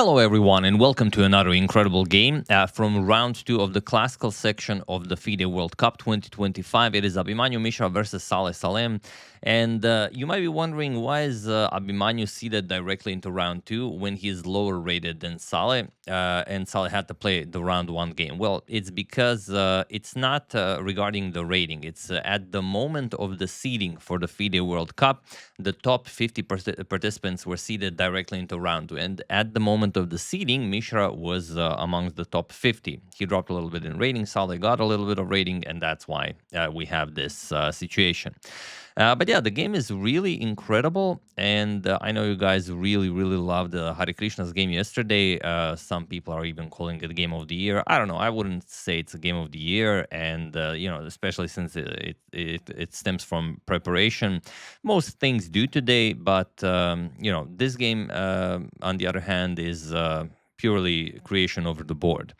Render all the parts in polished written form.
Hello everyone and welcome to another incredible game from round 2 of the classical section of the FIDE World Cup 2025. It is Abhimanyu Mishra versus Saleh Salem. And you might be wondering, why is Abhimanyu seeded directly into round 2 when he's lower rated than Saleh, and Saleh had to play the round 1 game? Well, it's because it's not regarding the rating. It's at the moment of the seeding for the FIDE World Cup, the top 50 participants were seeded directly into round 2. And at the moment of the seeding, Mishra was amongst the top 50. He dropped a little bit in rating, Saleh got a little bit of rating, and that's why we have this situation. But yeah, the game is really incredible, and I know you guys really loved Hare Krishna's game yesterday. Some people are even calling it Game of the Year. I don't know. I wouldn't say it's a Game of the Year, and especially since it stems from preparation. Most things do today, but this game, on the other hand, is purely creation over the board.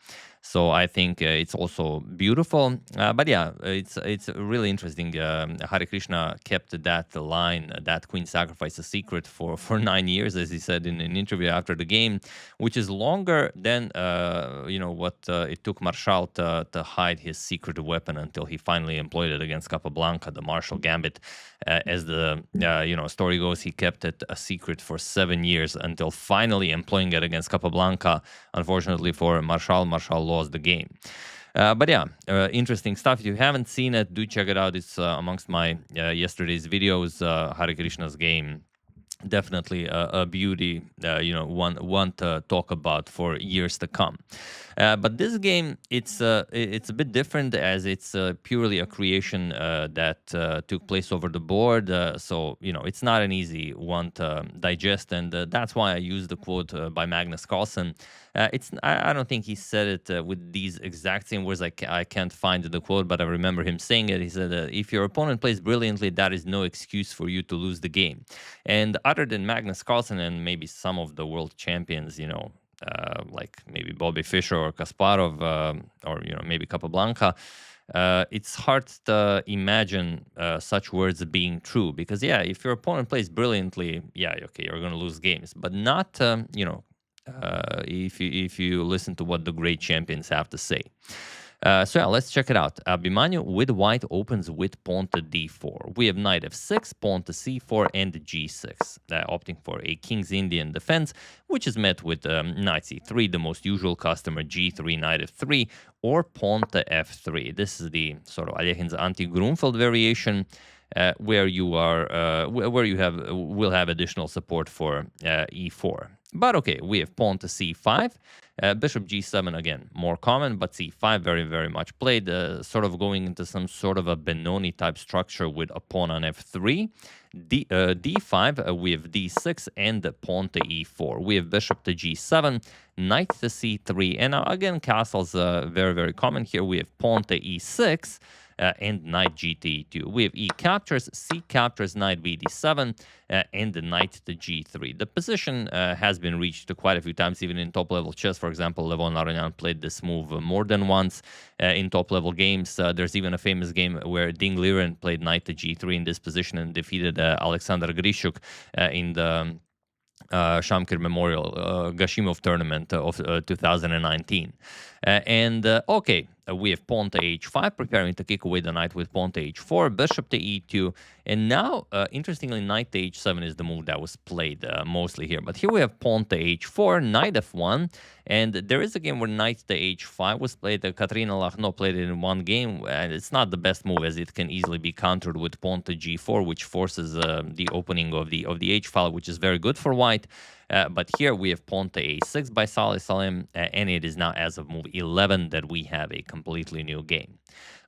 So I think it's also beautiful. But yeah, it's really interesting. Hare Krishna kept that line, that Queen Sacrifice, a secret for 9 years, as he said in an interview after the game, which is longer than what it took Marshall to hide his secret weapon until he finally employed it against Capablanca, the Marshall Gambit. As the story goes, he kept it a secret for 7 years until finally employing it against Capablanca. Unfortunately for Marshall lost the game. But yeah, interesting stuff. If you haven't seen it, do check it out. It's amongst my yesterday's videos. Hare Krishna's game, definitely a beauty, one to talk about for years to come. But this game, it's a bit different, as it's purely a creation that took place over the board. So it's not an easy one to digest, and that's why I used the quote by Magnus Carlsen. I don't think he said it with these exact same words. I can't find the quote, but I remember him saying it. He said, "If your opponent plays brilliantly, that is no excuse for you to lose the game." And other than Magnus Carlsen and maybe some of the world champions, like maybe Bobby Fischer or Kasparov, or maybe Capablanca, it's hard to imagine such words being true, because if your opponent plays brilliantly, okay, you're going to lose games, but not if you listen to what the great champions have to say. So let's check it out. Abhimanyu with white opens with pawn to d4. We have knight f6, pawn to c4, and g6, opting for a King's Indian defense, which is met with knight c3, the most usual customer, g3, knight f3, or pawn to f3. This is the sort of Alekhin's anti-Grunfeld variation, where you are, will have additional support for e4. But okay, we have pawn to c5, bishop g7, again, more common, but c5 very much played, sort of going into some sort of a Benoni type structure with a pawn on f3. d5, we have d6, and pawn to e4. We have bishop to g7, knight to c3, and again, castles very common here. We have pawn to e6, and knight g to e2. We have e captures, c captures, knight b d7, and the knight to g3. The position has been reached quite a few times, even in top-level chess. For example, Levon Aronian played this move more than once in top-level games. There's even a famous game where Ding Liren played knight to g3 in this position and defeated Alexander Grishuk in the Shamkir Memorial Gashimov tournament of 2019. Okay, we have pawn to h5, preparing to kick away the knight with pawn to h4, bishop to e2, and now, interestingly, knight to h7 is the move that was played mostly here. But here we have pawn to h4, knight f1, and there is a game where knight to h5 was played. Katerina Lachno played it in one game, and it's not the best move, as it can easily be countered with pawn to g4, which forces the opening of the h-file, which is very good for white. But here we have pawn to a6 by Saleh Salem, and it is now, as of move 11, that we have a completely new game.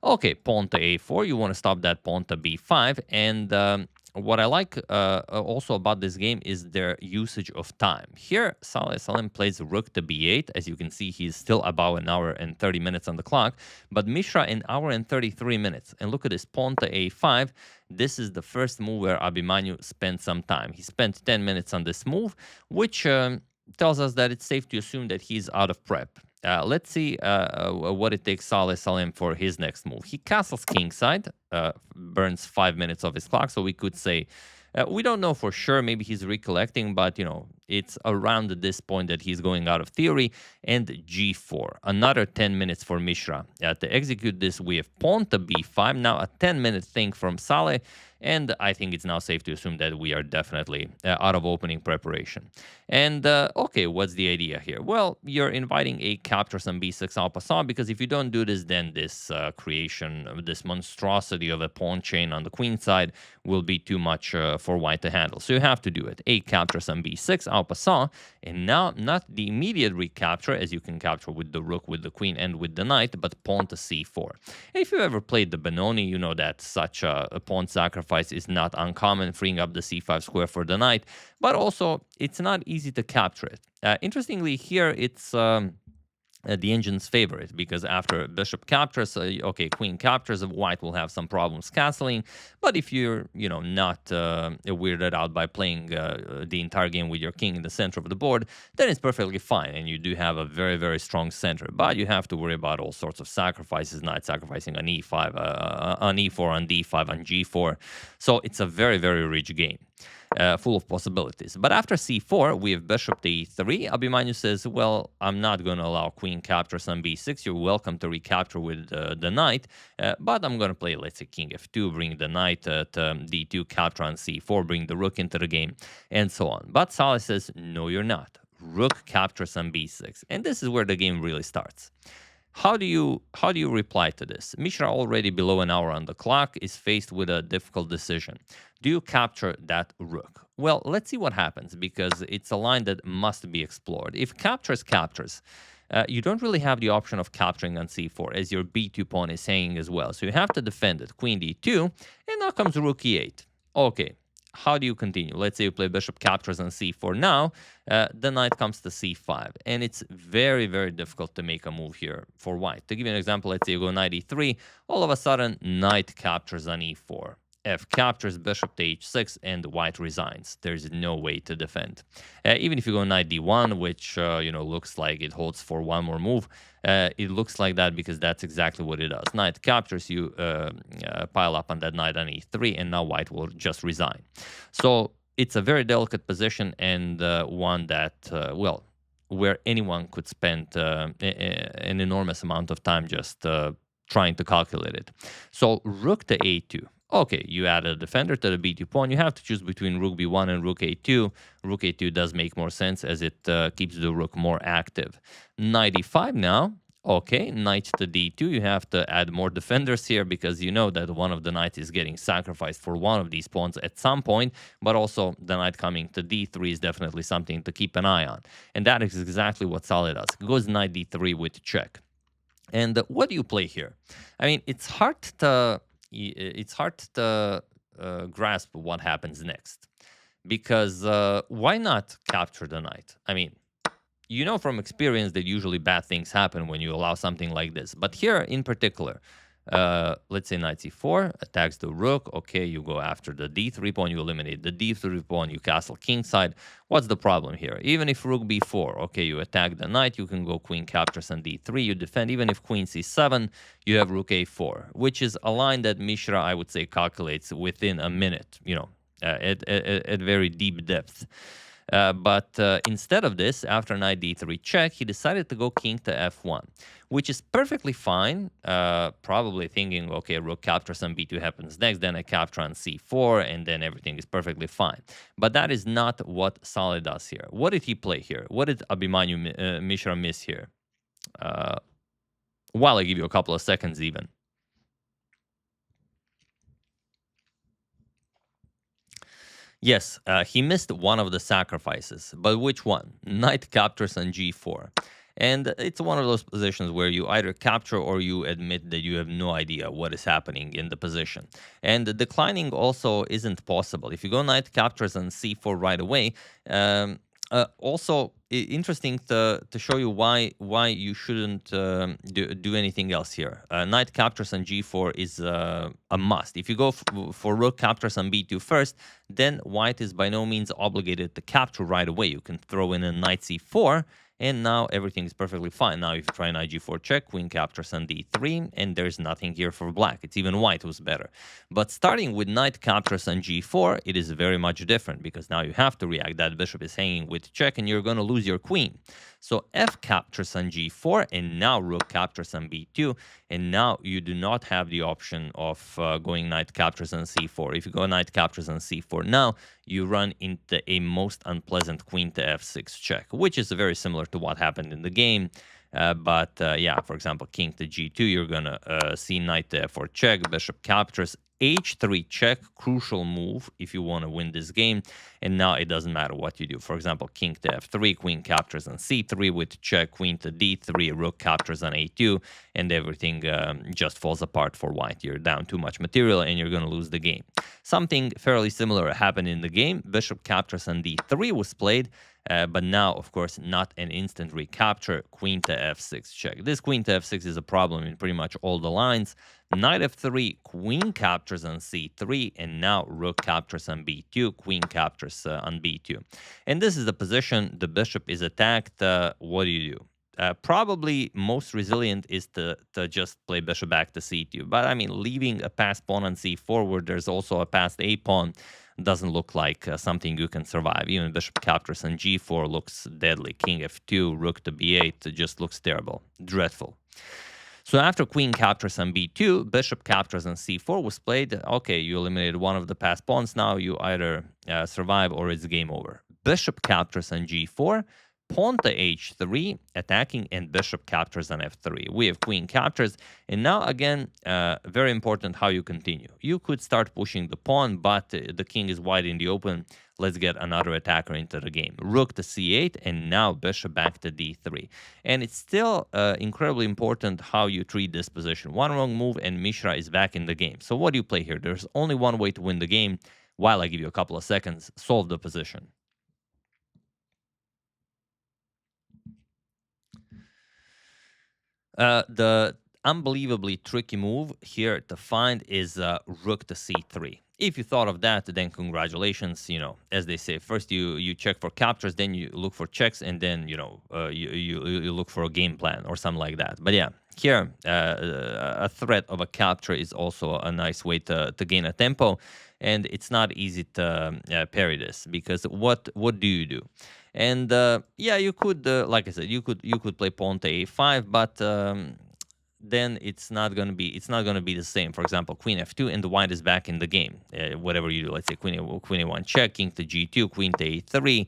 Okay, pawn to a4, you want to stop that pawn to b5, and what I like also about this game is their usage of time. Here, Saleh Salem plays rook to b8. As you can see, he's still about an hour and 30 minutes on the clock, but Mishra an hour and 33 minutes. And look at this, pawn to a5. This is the first move where Abhimanyu spent some time. He spent 10 minutes on this move, which tells us that it's safe to assume that he's out of prep. Let's see what it takes Saleh Salem for his next move. He castles kingside, burns 5 minutes of his clock, so we could say We don't know for sure. Maybe he's recollecting, but, It's around this point that he's going out of theory. And g4, another 10 minutes for Mishra. To execute this, we have pawn to b5. Now a 10-minute thing from Saleh. And I think it's now safe to assume that we are definitely out of opening preparation. And, okay, what's the idea here? Well, you're inviting a captures on b6 en passant, because if you don't do this, then this creation of this monstrosity of a pawn chain on the queen side will be too much for white to handle. So you have to do it. A captures on b6 en passant, and now not the immediate recapture, as you can capture with the rook, with the queen, and with the knight, but pawn to c4. If you ever played the Benoni, you know that such a pawn sacrifice is not uncommon, freeing up the c5 square for the knight, but also it's not easy to capture it. Interestingly, here it's the engine's favorite, because after bishop captures, okay, queen captures, white will have some problems castling. But if you're, not weirded out by playing the entire game with your king in the center of the board, then it's perfectly fine, and you do have a very, very strong center. But you have to worry about all sorts of sacrifices, knight sacrificing on e5, on e4, on d5, on g4. So it's a very, very rich game. Full of possibilities. But after c4, we have bishop to e3. Abhimanyu says, well, I'm not going to allow queen captures on b6. You're welcome to recapture with the knight, but I'm going to play, let's say, king f2, bring the knight at d2, capture on c4, bring the rook into the game, and so on. But Saleh says, no, you're not. Rook captures on b6. And this is where the game really starts. How do you reply to this? Mishra, already below an hour on the clock, is faced with a difficult decision. Do you capture that rook? Well, let's see what happens, because it's a line that must be explored. If captures, you don't really have the option of capturing on c4, as your b2 pawn is saying as well. So you have to defend it. Queen d2, and now comes rook e8. Okay. How do you continue? Let's say you play bishop captures on c4 now, the knight comes to c5, and it's very, very difficult to make a move here for white. To give you an example, let's say you go knight e3, all of a sudden knight captures on e4. F captures, bishop to h6, and white resigns. There's no way to defend. Even if you go knight d1, which looks like it holds for one more move, it looks like that because that's exactly what it does. Knight captures, you pile up on that knight on e3, and now white will just resign. So it's a very delicate position, and one that, where anyone could spend an enormous amount of time just trying to calculate it. So rook to a2. Okay, you add a defender to the b2 pawn. You have to choose between rook b1 and rook a2. Rook a2 does make more sense, as it keeps the rook more active. Knight e5 now. Okay, knight to d2. You have to add more defenders here, because you know that one of the knights is getting sacrificed for one of these pawns at some point, but also the knight coming to d3 is definitely something to keep an eye on. And that is exactly what Saleh does. It goes knight d3 with check. And what do you play here? I mean, it's hard to grasp what happens next, because why not capture the knight? I mean, you know from experience that usually bad things happen when you allow something like this. But here in particular, let's say knight c4 attacks the rook. Okay, you go after the d3 pawn, you eliminate the d3 pawn, you castle kingside. What's the problem here? Even if rook b4, okay, you attack the knight, you can go queen captures on d3, you defend. Even if queen c7, you have rook a4, which is a line that Mishra, I would say, calculates within a minute, at very deep depth. But instead of this, after knight d3 check, he decided to go king to f1, which is perfectly fine, probably thinking, okay, rook captures on b2 happens next, then I capture on c4, and then everything is perfectly fine. But that is not what Saleh does here. What did he play here? What did Abhimanyu Mishra miss here? While I give you a couple of seconds even. Yes, he missed one of the sacrifices, but which one? Knight captures on g4. And it's one of those positions where you either capture or you admit that you have no idea what is happening in the position. And declining also isn't possible. If you go knight captures on c4 right away, also interesting to show you why you shouldn't do anything else here. Knight captures on g4 is a must. If you go for rook captures on b2 first, then white is by no means obligated to capture right away. You can throw in a knight c4, and now everything is perfectly fine. Now if you try knight g4 check, queen captures on d3, and there's nothing here for black. It's even white who's better. But starting with knight captures on g4, it is very much different, because now you have to react. That bishop is hanging with check, and you're going to lose your queen. So f captures on g4, and now rook captures on b2, and now you do not have the option of going knight captures on c4. If you go knight captures on c4 now, you run into a most unpleasant queen to f6 check, which is very similar to what happened in the game. But yeah, for example, king to g2, you're going to see knight to f4 check, bishop captures, h3 check, crucial move if you want to win this game. And now it doesn't matter what you do. For example, king to f3, queen captures on c3 with check, queen to d3, rook captures on a2, and everything just falls apart for white. You're down too much material, and you're going to lose the game. Something fairly similar happened in the game. Bishop captures on d3 was played, but now, of course, not an instant recapture. Queen to f6 check. This queen to f6 is a problem in pretty much all the lines. Knight f3, queen captures on c3, and now rook captures on b2, queen captures on b2. And this is the position the bishop is attacked. What do you do? Probably most resilient is to just play bishop back to c2. But I mean, leaving a passed pawn on c4 where there's also a passed a pawn doesn't look like something you can survive. Even bishop captures on g4 looks deadly. King f2, rook to b8 just looks terrible, dreadful. So after queen captures on b2, bishop captures on c4 was played. Okay, you eliminated one of the passed pawns. Now you either survive or it's game over. Bishop captures on g4, pawn to h3, attacking, and bishop captures on f3. We have queen captures, and now again, very important how you continue. You could start pushing the pawn, but the king is wide in the open. Let's get another attacker into the game. Rook to c8, and now bishop back to d3. And it's still incredibly important how you treat this position. One wrong move, and Mishra is back in the game. So what do you play here? There's only one way to win the game. While I give you a couple of seconds, solve the position. The unbelievably tricky move here to find is rook to c3. If you thought of that, then congratulations. You know, as they say, first you check for captures, then you look for checks, and then you know you look for a game plan or something like that. But yeah, here a threat of a capture is also a nice way to gain a tempo, and it's not easy to parry this, because what do you do? And yeah, you could, like I said, you could play pawn to a5, but then it's not gonna be the same. For example, queen f2, and the white is back in the game. Whatever you do, let's say queen a1 check, king to g2, queen to a3.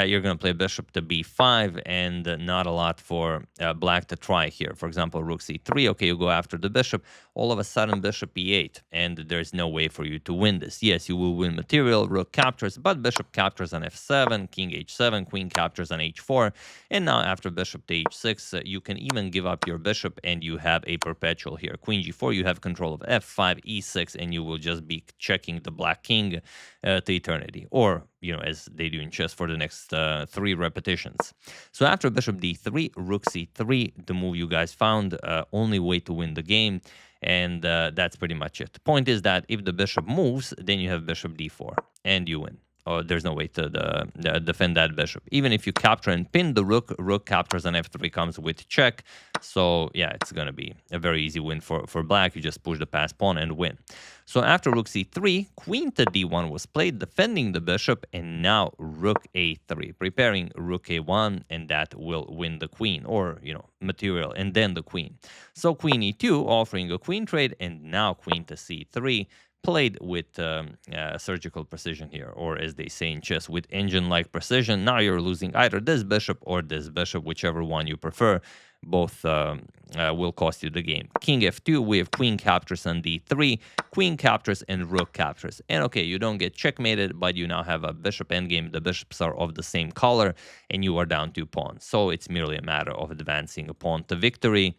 You're gonna play bishop to b5, and not a lot for black to try here. For example, rook c3. Okay, you go after the bishop. All of a sudden, bishop e8, and there's no way for you to win this. Yes, you will win material. Rook captures, but bishop captures on f7, king h7, queen captures on h4, and now after bishop to h6, you can even give up your bishop, and you have a perpetual here. Queen g4, you have control of f5, e6, and you will just be checking the black king to eternity, or you know, as they do in chess, for the next 3 repetitions. So after bishop d3, rook c3, the move you guys found, only way to win the game, and that's pretty much it. The point is that if the bishop moves, then you have bishop d4, and you win. Or there's no way to defend that bishop. Even if you capture and pin the rook, rook captures on f3 comes with check. So yeah, it's going to be a very easy win for black. You just push the passed pawn and win. So after rook c3, queen to d1 was played, defending the bishop, and now rook a3, preparing rook a1, and that will win the queen, or, you know, material, and then the queen. So queen e2, offering a queen trade, and now queen to c3, played with surgical precision here, or as they say in chess, with engine-like precision. Now you're losing either this bishop or this bishop, whichever one you prefer. Both will cost you the game. King f2, we have queen captures on d3, queen captures and rook captures. And okay, you don't get checkmated, but you now have a bishop endgame. The bishops are of the same color, and you are down 2 pawns. So it's merely a matter of advancing a pawn to victory,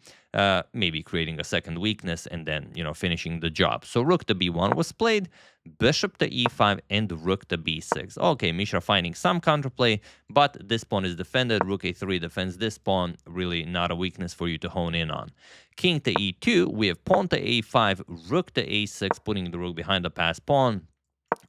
maybe creating a second weakness, and then, you know, finishing the job. So rook to b1 was played, bishop to e5, and rook to b6. Okay, Mishra finding some counterplay, but this pawn is defended. Rook a3 defends this pawn. Really not a weakness for you to hone in on. King to e2, we have pawn to a5, rook to a6, putting the rook behind the passed pawn.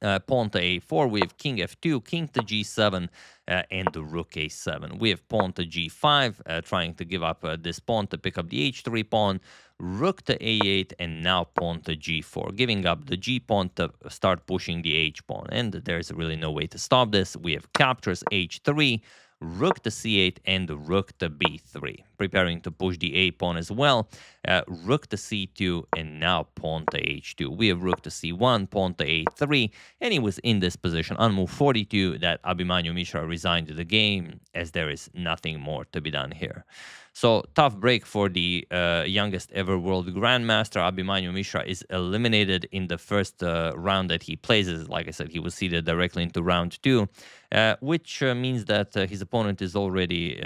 pawn to a4, we have king f2, king to g7, and the rook a7. We have pawn to g5, trying to give up this pawn to pick up the h3 pawn, rook to a8, and now pawn to g4, giving up the g pawn to start pushing the h pawn. And there's really no way to stop this. We have captures h3, rook to c8, and rook to b3, preparing to push the a pawn as well. Rook to c2, and now pawn to h2. We have rook to c1, pawn to a3, and he was in this position on move 42 that Abhimanyu Mishra resigned the game, as there is nothing more to be done here. So tough break for the youngest ever world grandmaster. Abhimanyu Mishra is eliminated in the first round that he plays. Like I said, he was seeded directly into round 2, which means that his opponent is already,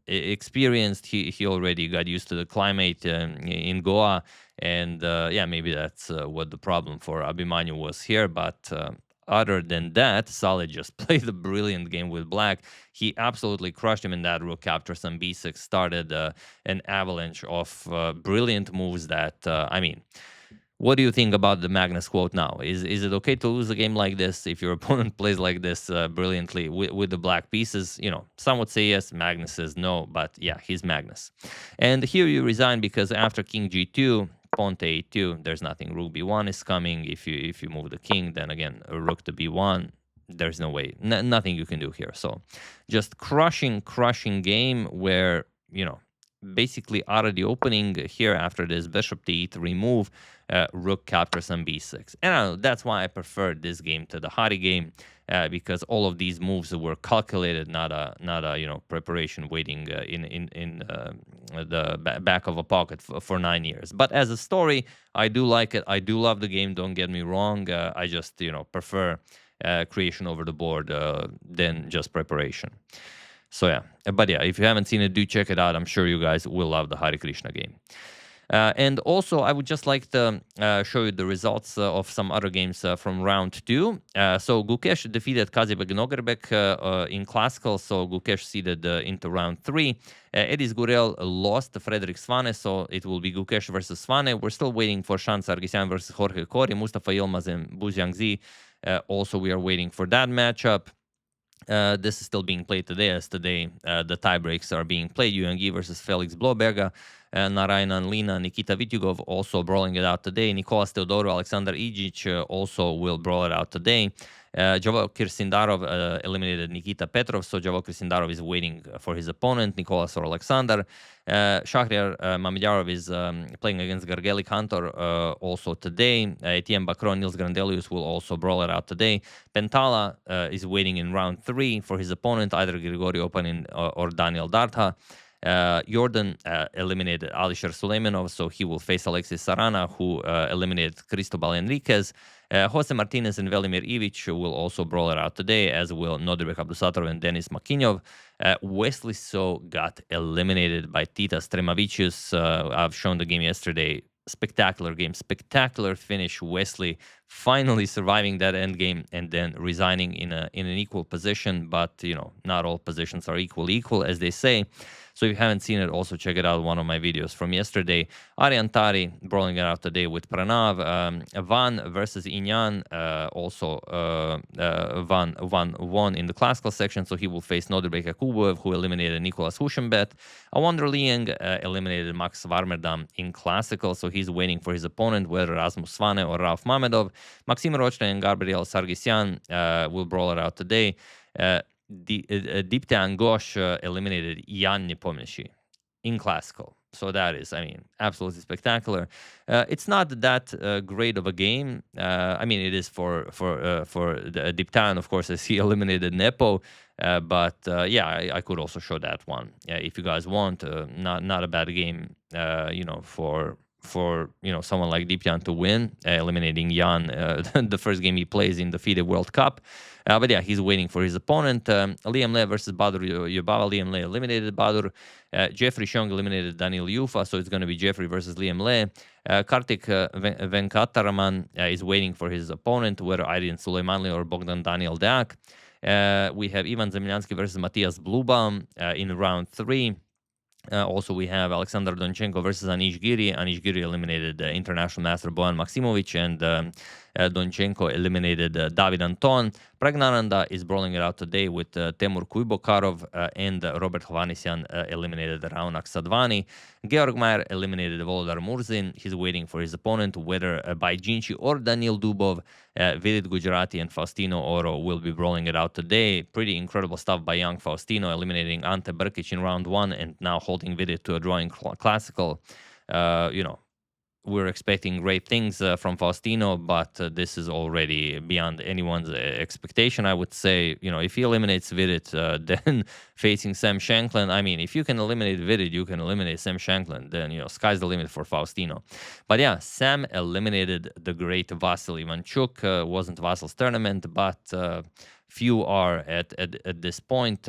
experienced. He already got used to the climate in Goa, and yeah, maybe that's what the problem for Abhimanyu was here. But other than that, Saleh just played a brilliant game with black. He absolutely crushed him in that rook captures on b6, started an avalanche of brilliant moves that, I mean, what do you think about the Magnus quote now? Is it okay to lose a game like this if your opponent plays like this brilliantly with the black pieces? You know, some would say yes, Magnus says no, but yeah, he's Magnus. And here you resign because after king g2, pawn to a2, there's nothing. Rook b1 is coming. If you move the king, then again, a rook to b1, there's no way, nothing you can do here. So just crushing game where, you know, basically out of the opening here after this bishop to e3 move, rook captures on b6. And I don't know, that's why I preferred this game to the Hari game, because all of these moves were calculated, not a preparation waiting in the back of a pocket for 9 years. But as a story, I do like it. I do love the game. Don't get me wrong. I just prefer creation over the board than just preparation. So yeah, but yeah, if you haven't seen it, do check it out. I'm sure you guys will love the Hare Krishna game. And also, I would just like to show you the results of some other games from round 2. So Gukesh defeated Kazibek Nogerbek in classical, so Gukesh seeded into round 3. Edis Gurel lost to Frederick Svane, so it will be Gukesh versus Svane. We're still waiting for Shan Sargsyan versus Jorge Kori, Mustafa Yilmaz and Bu Jiangzi. Also, we are waiting for that matchup. This is still being played today, as today the tiebreaks are being played. Yuan Yi versus Felix Bloberga, Narayanan Lina, Nikita Vityugov also brawling it out today. Nicolas Teodoro, Alexander Ijic also will brawl it out today. Javokir Sindarov eliminated Nikita Petrov, so Javokir Sindarov is waiting for his opponent, Nicolas or Alexander. Shahriar Mamedjarov is playing against Gargeli Kantor also today. Etienne Bacron, Nils Grandelius will also brawl it out today. Pentala is waiting in round 3 for his opponent, either Grigori Opanin or Daniel Dartha. Jordan eliminated Alisher Suleimanov, so he will face Alexis Sarana, who eliminated Cristobal Enriquez. Jose Martinez and Velimir Ivic will also brawl it out today, as will Nodirbek Abdusatov and Denis Makinov. Wesley So got eliminated by Titas Tremavicius. I've shown the game yesterday. Spectacular game, spectacular finish. Wesley finally surviving that end game and then resigning in an equal position. But not all positions are equal, as they say. So if you haven't seen it, also check it out. One of my videos from yesterday. Aryan Tari brawling it out today with Pranav. Van versus Inyan. Also Van won in the classical section, so he will face Nodirbek Yakubev, who eliminated Nicolas Hushembet. Awonder Liang eliminated Max Varmerdam in classical, so he's waiting for his opponent, whether Rasmus Svane or Rauf Mamedov. Maxim Rochne and Gabriel Sargisyan will brawl it out today. Dipte Angosh eliminated Jan Nepomniachtchi in classical. So that is, absolutely spectacular. It's not that great of a game. It is for Diptan, of course, as he eliminated Nepo. But I could also show that one if you guys want. Not a bad game, for someone like Dipyan to win, eliminating Jan the first game he plays in the FIDE World Cup. But yeah, he's waiting for his opponent. Liam Le versus Badur Yubava. Liam Le eliminated Badur. Jeffrey Xiong eliminated Daniel Yufa, so it's going to be Jeffrey versus Liam Le. Kartik Venkataraman is waiting for his opponent, whether Aydin Suleymanli or Bogdan Daniel Deak. We have Ivan Zemlyansky versus Matthias Blubaum in round 3. Also, we have Alexander Donchenko versus Anish Giri. Anish Giri eliminated international master Bojan Maksimovic, and Donchenko eliminated David Anton. Pragnananda is brawling it out today with Temur Kuibokarov, and Robert Hovhannisyan eliminated Raunak Sadvani. Georg Mayer eliminated Volodar Murzin. He's waiting for his opponent, whether by Jinchi or Daniil Dubov. Vidit Gujarati and Faustino Oro will be brawling it out today. Pretty incredible stuff by young Faustino, eliminating Ante Brkic in round 1 and now holding Vidit to a drawing classical. We're expecting great things from Faustino, but this is already beyond anyone's expectation, I would say. If he eliminates Vidit, then facing Sam Shankland, I mean, if you can eliminate Vidit, you can eliminate Sam Shankland, then, sky's the limit for Faustino. But yeah, Sam eliminated the great Vasil Ivanchuk. Wasn't Vasil's tournament, but few are at this point.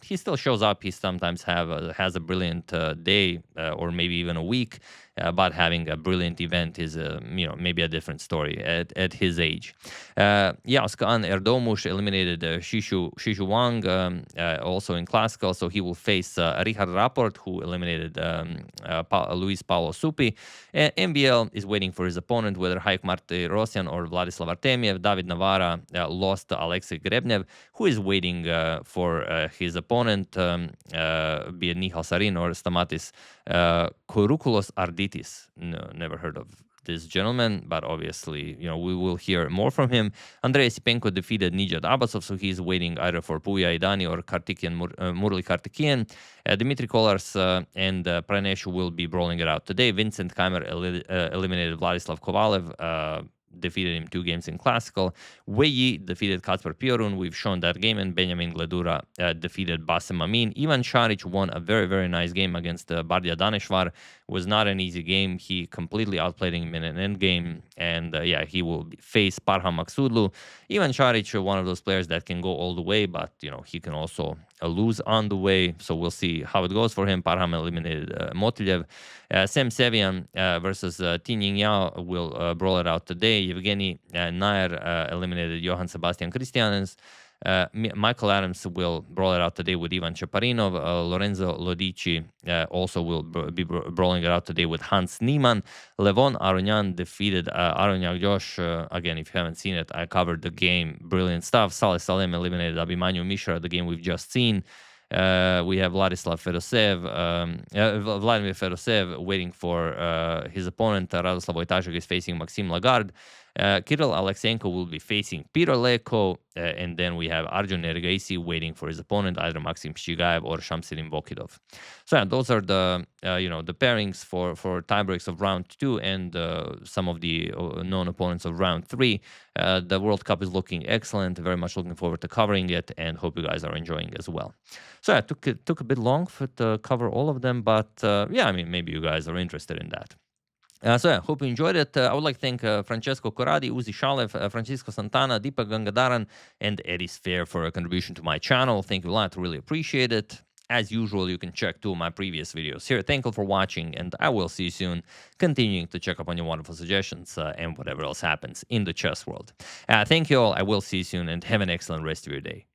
He still shows up. He sometimes has a brilliant day or maybe even a week. But having a brilliant event is, maybe a different story at his age. Yauskan Erdomush eliminated Shishu Wang, also in classical, so he will face Richard Rapport, who eliminated Luis Paulo Supi. MBL is waiting for his opponent, whether Haik Martirosyan or Vladislav Artemiev. David Navara lost to Alexei Grebnev, who is waiting for his opponent, be it Nihal Sarin or Stamatis Kouroukulos Arditis. No, never heard of this gentleman, but obviously, we will hear more from him. Andrei Sipenko defeated Nijat Abbasov, so he's waiting either for Puya Idani or Murli Kartikian. Dmitry Kolars and Pranesh will be brawling it out today. Vincent Keimer eliminated Vladislav Kovalev, defeated him 2 games in classical. Wei Yi defeated Kacper Piorun. We've shown that game, and Benjamin Gledura defeated Basem Amin. Ivan Šarić won a very, very nice game against Bardia Daneshvar. Was not an easy game. He completely outplayed him in an end game, and he will face Parham Maksudlu. Ivan Šarić, one of those players that can go all the way, but he can also lose on the way, so we'll see how it goes for him. Parham eliminated Motiljev. Sam Sevian versus Tin Ying Yao will brawl it out today. Yevgeny Nair eliminated Johann Sebastian Christianens. Michael Adams will brawl it out today with Ivan Chaparinov. Lorenzo Lodici also will be brawling it out today with Hans Niemann. Levon Aronian defeated Aroniak Josh. Again, if you haven't seen it, I covered the game. Brilliant stuff. Saleh Salem eliminated Abhimanyu Mishra, the game we've just seen. We have Vladimir Fedosev waiting for his opponent. Radoslav Wojtaszek is facing Maxime Lagarde. Kirill Alexenko will be facing Peter Leko, and then we have Arjun Nergaisi waiting for his opponent, either Maxim Shigaev or Shamsirin Vokidov. So yeah, those are the the pairings for tiebreaks of round 2 and some of the known opponents of round 3. The World Cup is looking excellent. Very much looking forward to covering it, and hope you guys are enjoying as well. So yeah, it took a bit long to cover all of them, but maybe you guys are interested in that. Hope you enjoyed it. I would like to thank Francesco Corradi, Uzi Shalev, Francisco Santana, Deepak Gangadaran, and Eddie Sphere for a contribution to my channel. Thank you a lot. Really appreciate it. As usual, you can check 2 of my previous videos here. Thank you for watching, and I will see you soon, continuing to check up on your wonderful suggestions and whatever else happens in the chess world. Thank you all. I will see you soon, and have an excellent rest of your day.